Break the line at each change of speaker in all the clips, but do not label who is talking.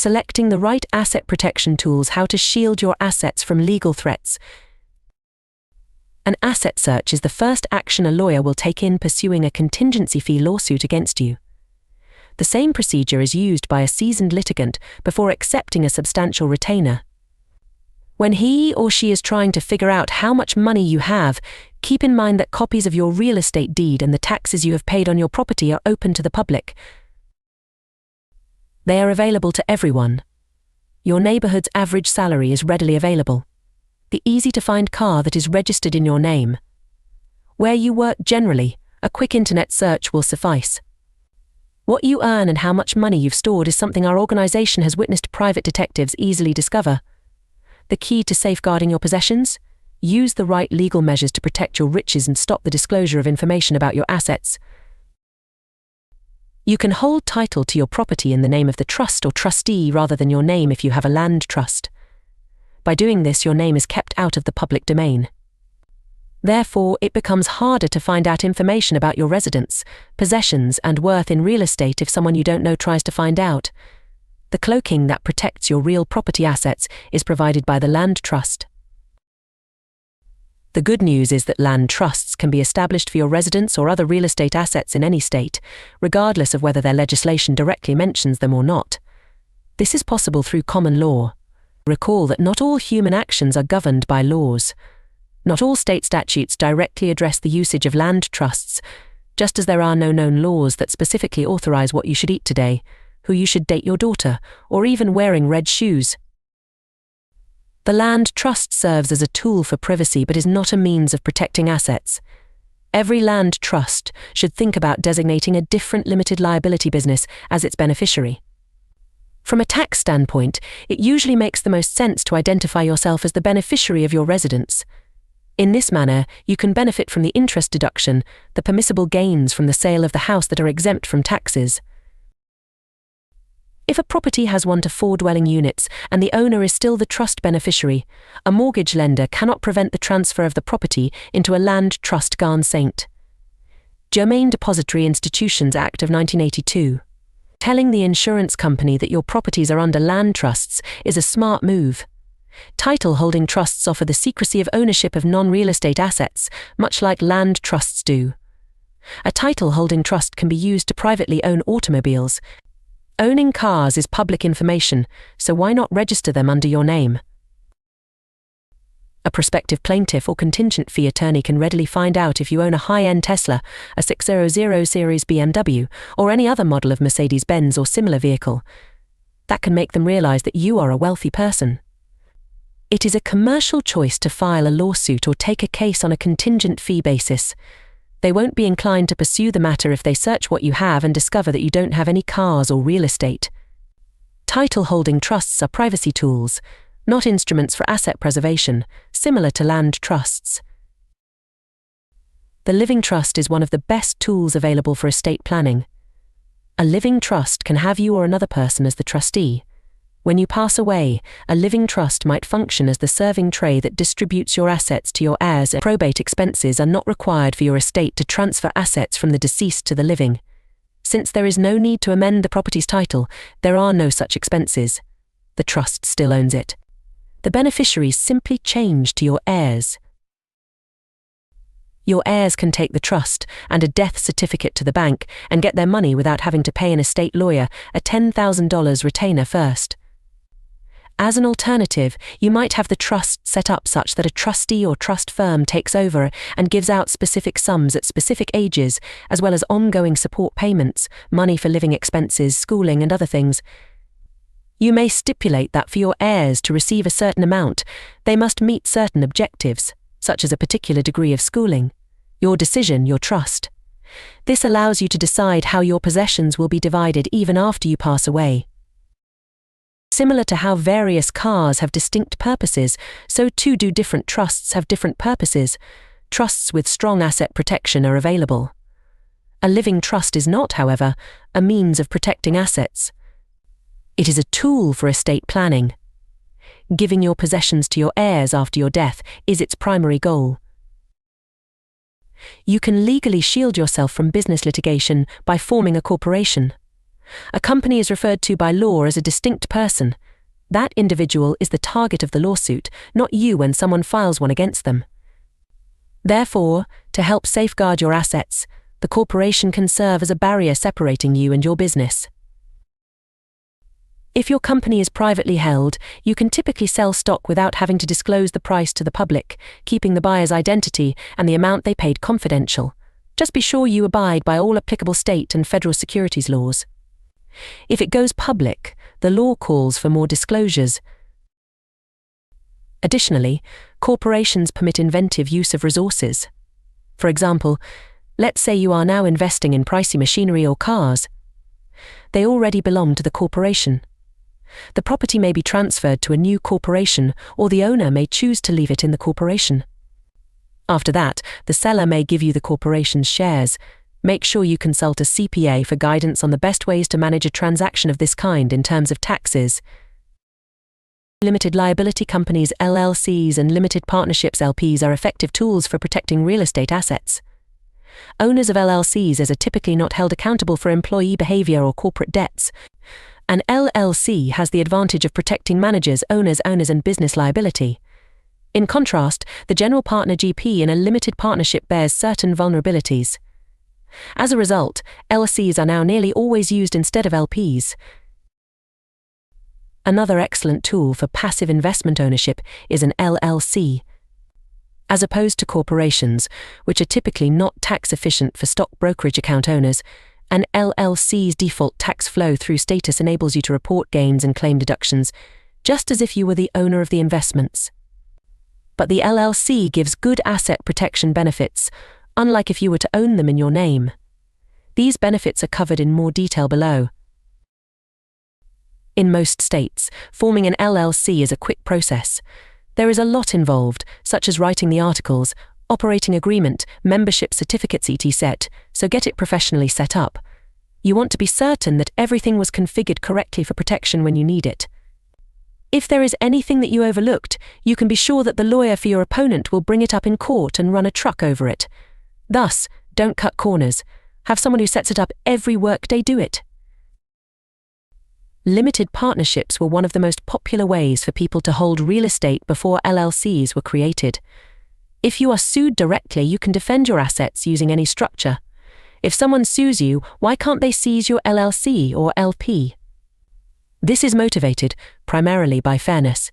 selecting the right asset protection tools. How to shield your assets from legal threats. An asset search is the first action a lawyer will take in pursuing a contingency fee lawsuit against you. The same procedure is used by a seasoned litigant before accepting a substantial retainer. When he or she is trying to figure out how much money you have, keep in mind that copies of your real estate deed and the taxes you have paid on your property are open to the public. They are available to everyone. Your neighborhood's average salary is readily available. The easy-to-find car that is registered in your name. Where you work generally, a quick internet search will suffice. What you earn and how much money you've stored is something our organization has witnessed private detectives easily discover. The key to safeguarding your possessions? Use the right legal measures to protect your riches and stop the disclosure of information about your assets. You can hold title to your property in the name of the trust or trustee rather than your name if you have a land trust. By doing this, your name is kept out of the public domain. Therefore, it becomes harder to find out information about your residence, possessions, and worth in real estate if someone you don't know tries to find out. The cloaking that protects your real property assets is provided by the land trust. The good news is that land trusts can be established for your residence or other real estate assets in any state, regardless of whether their legislation directly mentions them or not. This is possible through common law. Recall that not all human actions are governed by laws. Not all state statutes directly address the usage of land trusts, just as there are no known laws that specifically authorize what you should eat today, who you should date your daughter, or even wearing red shoes. The land trust serves as a tool for privacy but is not a means of protecting assets. Every land trust should think about designating a different limited liability business as its beneficiary. From a tax standpoint, it usually makes the most sense to identify yourself as the beneficiary of your residence. In this manner, you can benefit from the interest deduction, the permissible gains from the sale of the house that are exempt from taxes. If a property has 1 to 4 dwelling units and the owner is still the trust beneficiary, a mortgage lender cannot prevent the transfer of the property into a land trust garn saint. Germain Depository Institutions Act of 1982. Telling the insurance company that your properties are under land trusts is a smart move. Title-holding trusts offer the secrecy of ownership of non-real estate assets, much like land trusts do. A title-holding trust can be used to privately own automobiles. Owning cars is public information, so why not register them under your name? A prospective plaintiff or contingent fee attorney can readily find out if you own a high-end Tesla, a 600 series BMW, or any other model of Mercedes-Benz or similar vehicle. That can make them realize that you are a wealthy person. It is a commercial choice to file a lawsuit or take a case on a contingent fee basis. They won't be inclined to pursue the matter if they search what you have and discover that you don't have any cars or real estate. Title-holding trusts are privacy tools, not instruments for asset preservation, similar to land trusts. The living trust is one of the best tools available for estate planning. A living trust can have you or another person as the trustee. When you pass away, a living trust might function as the serving tray that distributes your assets to your heirs. Probate expenses are not required for your estate to transfer assets from the deceased to the living. Since there is no need to amend the property's title, there are no such expenses. The trust still owns it. The beneficiaries simply change to your heirs. Your heirs can take the trust and a death certificate to the bank and get their money without having to pay an estate lawyer a $10,000 retainer first. As an alternative, you might have the trust set up such that a trustee or trust firm takes over and gives out specific sums at specific ages, as well as ongoing support payments, money for living expenses, schooling, and other things. You may stipulate that for your heirs to receive a certain amount, they must meet certain objectives, such as a particular degree of schooling. Your decision, your trust. This allows you to decide how your possessions will be divided even after you pass away. Similar to how various cars have distinct purposes, so too do different trusts have different purposes. Trusts with strong asset protection are available. A living trust is not, however, a means of protecting assets. It is a tool for estate planning. Giving your possessions to your heirs after your death is its primary goal. You can legally shield yourself from business litigation by forming a corporation. A company is referred to by law as a distinct person. That individual is the target of the lawsuit, not you when someone files one against them. Therefore, to help safeguard your assets, the corporation can serve as a barrier separating you and your business. If your company is privately held, you can typically sell stock without having to disclose the price to the public, keeping the buyer's identity and the amount they paid confidential. Just be sure you abide by all applicable state and federal securities laws. If it goes public, the law calls for more disclosures. Additionally, corporations permit inventive use of resources. For example, let's say you are now investing in pricey machinery or cars. They already belong to the corporation. The property may be transferred to a new corporation, or the owner may choose to leave it in the corporation. After that, the seller may give you the corporation's shares. Make sure you consult a CPA for guidance on the best ways to manage a transaction of this kind in terms of taxes. Limited liability companies LLCs and limited partnerships LPs are effective tools for protecting real estate assets. Owners of LLCs are typically not held accountable for employee behavior or corporate debts. An LLC has the advantage of protecting managers, owners, and business liability. In contrast, the general partner GP in a limited partnership bears certain vulnerabilities. As a result, LCs are now nearly always used instead of LPs. Another excellent tool for passive investment ownership is an LLC. As opposed to corporations, which are typically not tax efficient for stock brokerage account owners, an LLC's default tax flow through status enables you to report gains and claim deductions, just as if you were the owner of the investments. But the LLC gives good asset protection benefits, unlike if you were to own them in your name. These benefits are covered in more detail below. In most states, forming an LLC is a quick process. There is a lot involved, such as writing the articles, operating agreement, membership certificates etc., so get it professionally set up. You want to be certain that everything was configured correctly for protection when you need it. If there is anything that you overlooked, you can be sure that the lawyer for your opponent will bring it up in court and run a truck over it. Thus, don't cut corners. Have someone who sets it up every workday do it. Limited partnerships were one of the most popular ways for people to hold real estate before LLCs were created. If you are sued directly, you can defend your assets using any structure. If someone sues you, why can't they seize your LLC or LP? This is motivated primarily by fairness.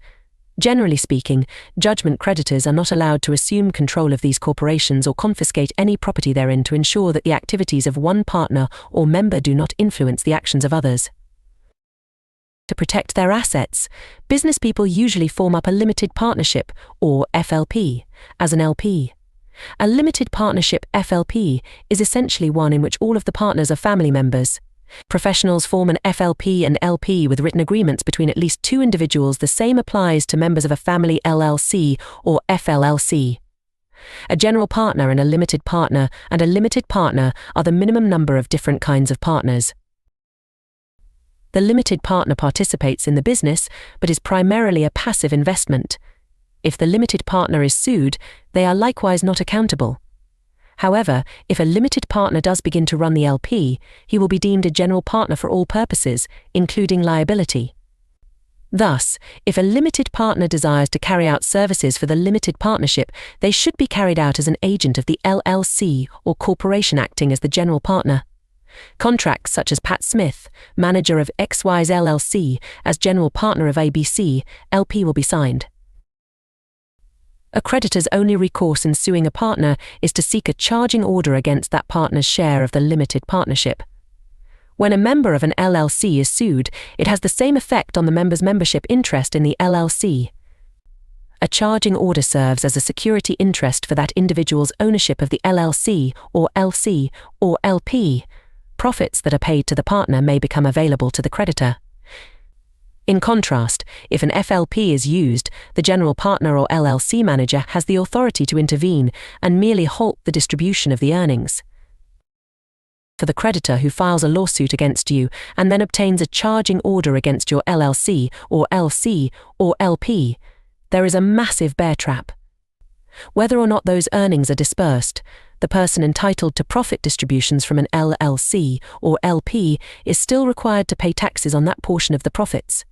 Generally speaking, judgment creditors are not allowed to assume control of these corporations or confiscate any property therein to ensure that the activities of one partner or member do not influence the actions of others. To protect their assets, business people usually form up a limited partnership, or FLP, as an LP. A limited partnership FLP is essentially one in which all of the partners are family members. Professionals form an FLP and LP with written agreements between at least two individuals. The same applies to members of a family LLC or FLLC. A general partner and a limited partner are the minimum number of different kinds of partners. The limited partner participates in the business, but is primarily a passive investment. If the limited partner is sued, they are likewise not accountable. However, if a limited partner does begin to run the LP, he will be deemed a general partner for all purposes, including liability. Thus, if a limited partner desires to carry out services for the limited partnership, they should be carried out as an agent of the LLC or corporation acting as the general partner. Contracts such as Pat Smith, manager of XYZ LLC, as general partner of ABC, LP will be signed. A creditor's only recourse in suing a partner is to seek a charging order against that partner's share of the limited partnership. When a member of an LLC is sued, it has the same effect on the member's membership interest in the LLC. A charging order serves as a security interest for that individual's ownership of the LLC or LC or LP. Profits that are paid to the partner may become available to the creditor. In contrast, if an FLP is used, the general partner or LLC manager has the authority to intervene and merely halt the distribution of the earnings. For the creditor who files a lawsuit against you and then obtains a charging order against your LLC or LC or LP, there is a massive bear trap. Whether or not those earnings are dispersed, the person entitled to profit distributions from an LLC or LP is still required to pay taxes on that portion of the profits.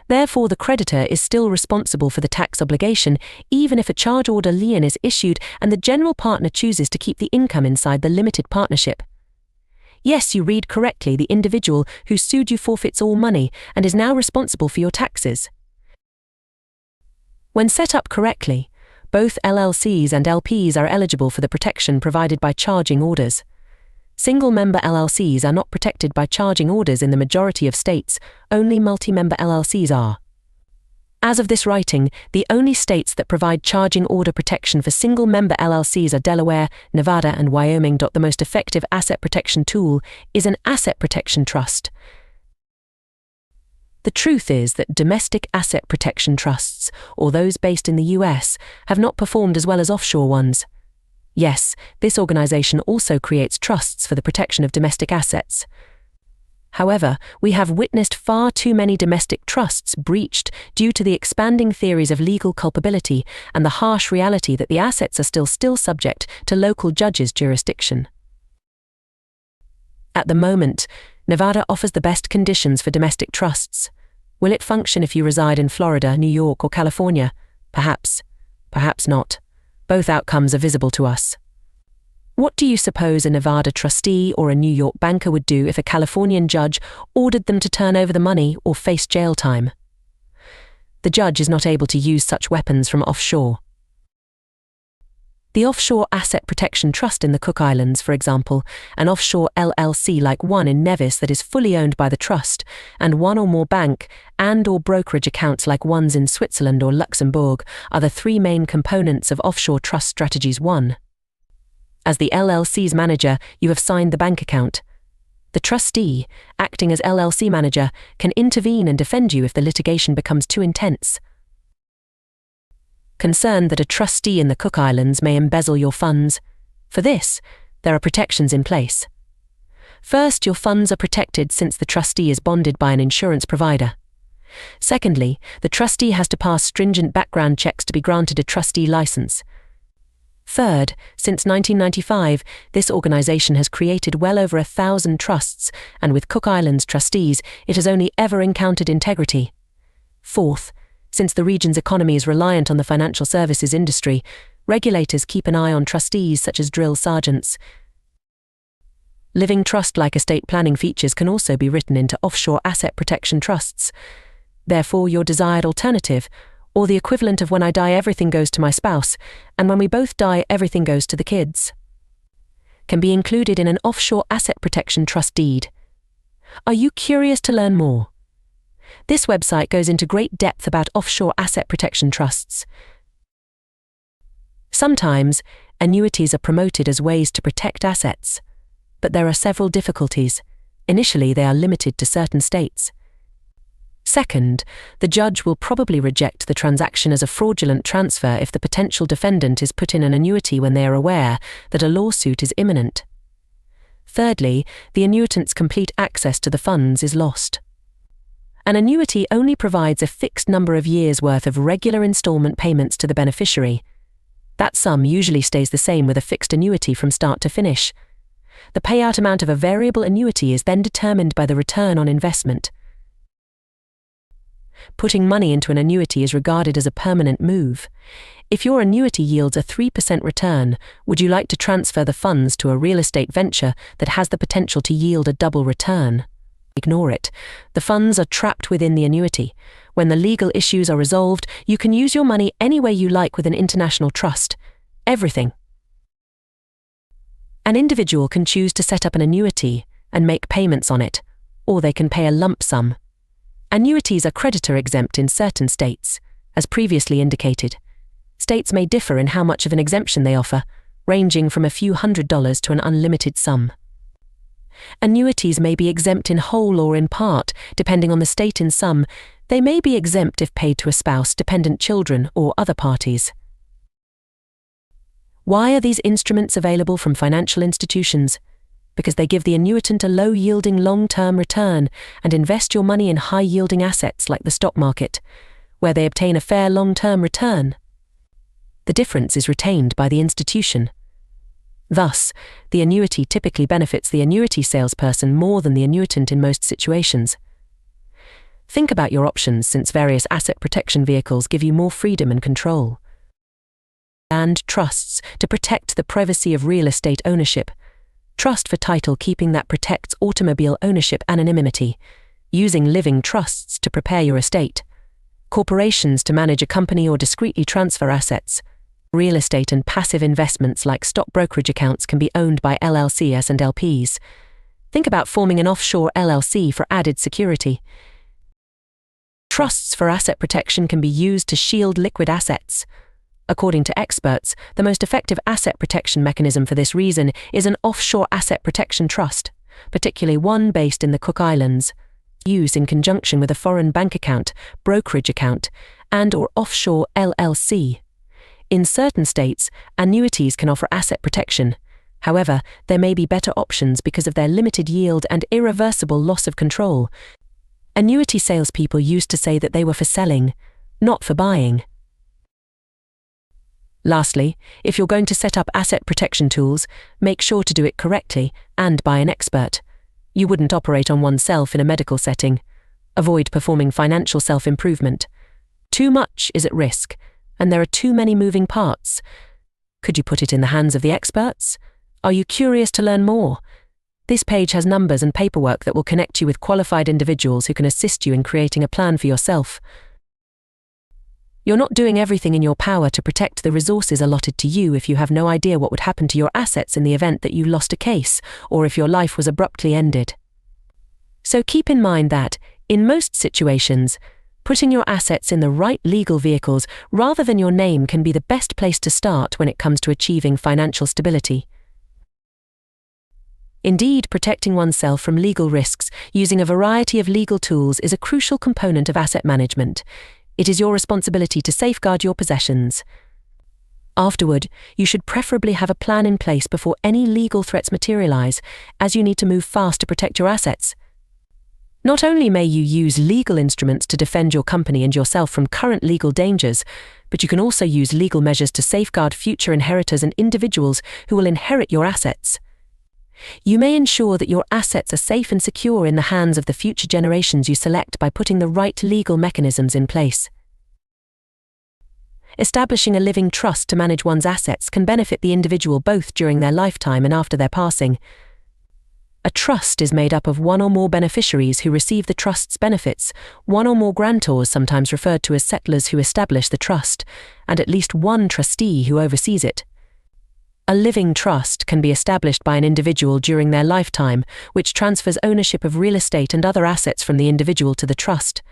Therefore, the creditor is still responsible for the tax obligation even if a charge order lien is issued and the general partner chooses to keep the income inside the limited partnership. Yes, you read correctly, the individual who sued you forfeits all money and is now responsible for your taxes. When set up correctly, both LLCs and LPs are eligible for the protection provided by charging orders. Single-member LLCs are not protected by charging orders in the majority of states, only multi-member LLCs are. As of this writing, the only states that provide charging order protection for single-member LLCs are Delaware, Nevada, and Wyoming. The most effective asset protection tool is an asset protection trust. The truth is that domestic asset protection trusts, or those based in the US, have not performed as well as offshore ones. Yes, this organization also creates trusts for the protection of domestic assets. However, we have witnessed far too many domestic trusts breached due to the expanding theories of legal culpability and the harsh reality that the assets are still subject to local judges' jurisdiction. At the moment, Nevada offers the best conditions for domestic trusts. Will it function if you reside in Florida, New York, or California? Perhaps. Perhaps not. Both outcomes are visible to us. What do you suppose a Nevada trustee or a New York banker would do if a Californian judge ordered them to turn over the money or face jail time? The judge is not able to use such weapons from offshore. The Offshore Asset Protection Trust in the Cook Islands, for example, an offshore LLC like one in Nevis that is fully owned by the trust, and one or more bank and/or brokerage accounts like ones in Switzerland or Luxembourg are the three main components of offshore trust strategies. 1. As the LLC's manager, you have signed the bank account. The trustee, acting as LLC manager, can intervene and defend you if the litigation becomes too intense. Concerned that a trustee in the Cook Islands may embezzle your funds? For this, there are protections in place. First, your funds are protected since the trustee is bonded by an insurance provider. Secondly, the trustee has to pass stringent background checks to be granted a trustee license. Third, since 1995, this organization has created well over 1,000 trusts, and with Cook Islands trustees, it has only ever encountered integrity. Fourth, since the region's economy is reliant on the financial services industry, regulators keep an eye on trustees such as drill sergeants. Living trust-like estate planning features can also be written into offshore asset protection trusts. Therefore, your desired alternative, or the equivalent of when I die everything goes to my spouse, and when we both die everything goes to the kids, can be included in an offshore asset protection trust deed. Are you curious to learn more? This website goes into great depth about offshore asset protection trusts. Sometimes, annuities are promoted as ways to protect assets, but there are several difficulties. Initially, they are limited to certain states. Second, the judge will probably reject the transaction as a fraudulent transfer if the potential defendant is put in an annuity when they are aware that a lawsuit is imminent. Thirdly, the annuitant's complete access to the funds is lost. An annuity only provides a fixed number of years' worth of regular installment payments to the beneficiary. That sum usually stays the same with a fixed annuity from start to finish. The payout amount of a variable annuity is then determined by the return on investment. Putting money into an annuity is regarded as a permanent move. If your annuity yields a 3% return, would you like to transfer the funds to a real estate venture that has the potential to yield a double return? Ignore it. The funds are trapped within the annuity. When the legal issues are resolved, you can use your money any way you like with an international trust. Everything. An individual can choose to set up an annuity and make payments on it, or they can pay a lump sum. Annuities are creditor exempt in certain states, as previously indicated. States may differ in how much of an exemption they offer, ranging from a few $100s to an unlimited sum. Annuities may be exempt in whole or in part, depending on the state. In some, they may be exempt if paid to a spouse, dependent children, or other parties. Why are these instruments available from financial institutions? Because they give the annuitant a low-yielding long-term return and invest your money in high-yielding assets like the stock market, where they obtain a fair long-term return. The difference is retained by the institution. Thus, the annuity typically benefits the annuity salesperson more than the annuitant in most situations. Think about your options, since various asset protection vehicles give you more freedom and control. And trusts to protect the privacy of real estate ownership. Trust for title keeping that protects automobile ownership anonymity. Using living trusts to prepare your estate. Corporations to manage a company or discreetly transfer assets. Real estate and passive investments like stock brokerage accounts can be owned by LLCs and LPs. Think about forming an offshore LLC for added security. Trusts for asset protection can be used to shield liquid assets. According to experts, the most effective asset protection mechanism for this reason is an offshore asset protection trust, particularly one based in the Cook Islands. Used in conjunction with a foreign bank account, brokerage account, and/or offshore LLC. In certain states, annuities can offer asset protection. However, there may be better options because of their limited yield and irreversible loss of control. Annuity salespeople used to say that they were for selling, not for buying. Lastly, if you're going to set up asset protection tools, make sure to do it correctly and by an expert. You wouldn't operate on oneself in a medical setting. Avoid performing financial self-improvement. Too much is at risk, and there are too many moving parts. Could you put it in the hands of the experts? Are you curious to learn more? This page has numbers and paperwork that will connect you with qualified individuals who can assist you in creating a plan for yourself. You're not doing everything in your power to protect the resources allotted to you if you have no idea what would happen to your assets in the event that you lost a case, or if your life was abruptly ended. So keep in mind that, in most situations, putting your assets in the right legal vehicles rather than your name can be the best place to start when it comes to achieving financial stability. Indeed, protecting oneself from legal risks using a variety of legal tools is a crucial component of asset management. It is your responsibility to safeguard your possessions. Afterward, you should preferably have a plan in place before any legal threats materialize, as you need to move fast to protect your assets. Not only may you use legal instruments to defend your company and yourself from current legal dangers, but you can also use legal measures to safeguard future inheritors and individuals who will inherit your assets. You may ensure that your assets are safe and secure in the hands of the future generations you select by putting the right legal mechanisms in place. Establishing a living trust to manage one's assets can benefit the individual both during their lifetime and after their passing. A trust is made up of one or more beneficiaries who receive the trust's benefits, one or more grantors, sometimes referred to as settlers, who establish the trust, and at least one trustee who oversees it. A living trust can be established by an individual during their lifetime, which transfers ownership of real estate and other assets from the individual to the trust.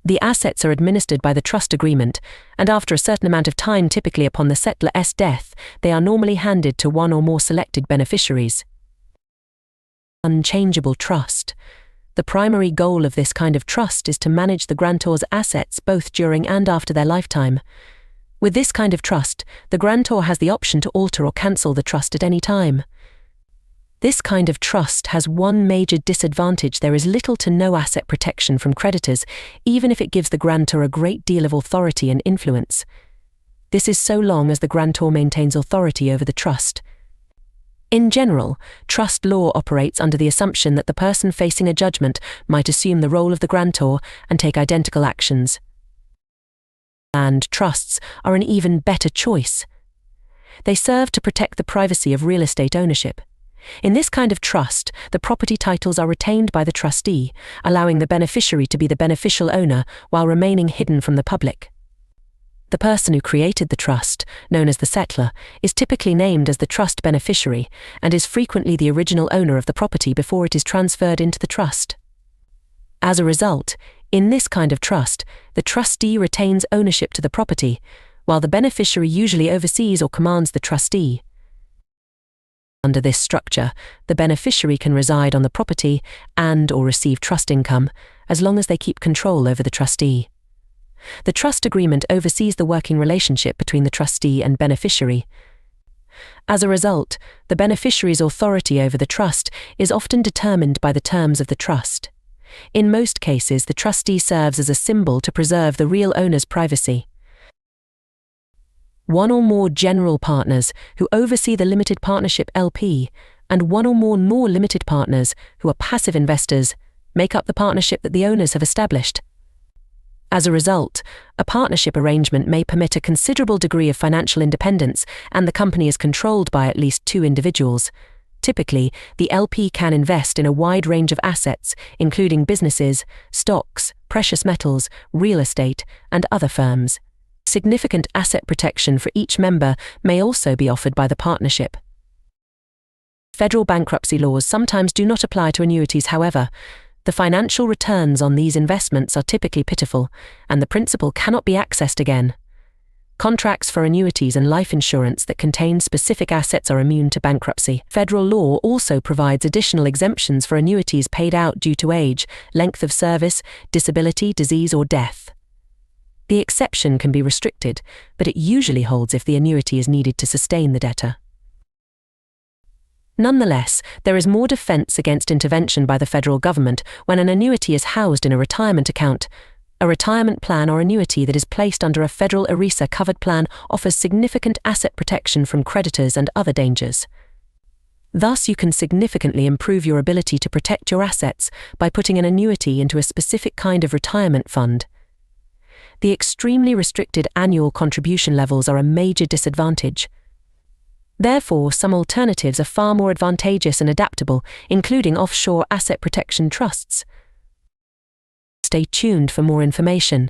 The assets are administered by the trust agreement, and after a certain amount of time, typically upon the settler's death, they are normally handed to one or more selected beneficiaries. Unchangeable trust. The primary goal of this kind of trust is to manage the grantor's assets both during and after their lifetime. With this kind of trust, the grantor has the option to alter or cancel the trust at any time. This kind of trust has one major disadvantage: there is little to no asset protection from creditors, even if it gives the grantor a great deal of authority and influence. This is so long as the grantor maintains authority over the trust. In general, trust law operates under the assumption that the person facing a judgment might assume the role of the grantor and take identical actions. And trusts are an even better choice. They serve to protect the privacy of real estate ownership. In this kind of trust, the property titles are retained by the trustee, allowing the beneficiary to be the beneficial owner while remaining hidden from the public. The person who created the trust, known as the settler, is typically named as the trust beneficiary and is frequently the original owner of the property before it is transferred into the trust. As a result, in this kind of trust, the trustee retains ownership to the property, while the beneficiary usually oversees or commands the trustee. Under this structure, the beneficiary can reside on the property and/or receive trust income, as long as they keep control over the trustee. The trust agreement oversees the working relationship between the trustee and beneficiary. As a result, the beneficiary's authority over the trust is often determined by the terms of the trust. In most cases, the trustee serves as a symbol to preserve the real owner's privacy. one or more general partners who oversee the limited partnership LP, and one or more limited partners who are passive investors make up the partnership that the owners have established. As a result, a partnership arrangement may permit a considerable degree of financial independence, and the company is controlled by at least two individuals. Typically, the LP can invest in a wide range of assets, including businesses, stocks, precious metals, real estate, and other firms. Significant asset protection for each member may also be offered by the partnership. Federal bankruptcy laws sometimes do not apply to annuities, however. The financial returns on these investments are typically pitiful, and the principal cannot be accessed again. Contracts for annuities and life insurance that contain specific assets are immune to bankruptcy. Federal law also provides additional exemptions for annuities paid out due to age, length of service, disability, disease, or death. The exception can be restricted, but it usually holds if the annuity is needed to sustain the debtor. Nonetheless, there is more defense against intervention by the federal government when an annuity is housed in a retirement account. A retirement plan or annuity that is placed under a federal ERISA covered plan offers significant asset protection from creditors and other dangers. Thus, you can significantly improve your ability to protect your assets by putting an annuity into a specific kind of retirement fund. The extremely restricted annual contribution levels are a major disadvantage. Therefore, some alternatives are far more advantageous and adaptable, including offshore asset protection trusts. Stay tuned for more information.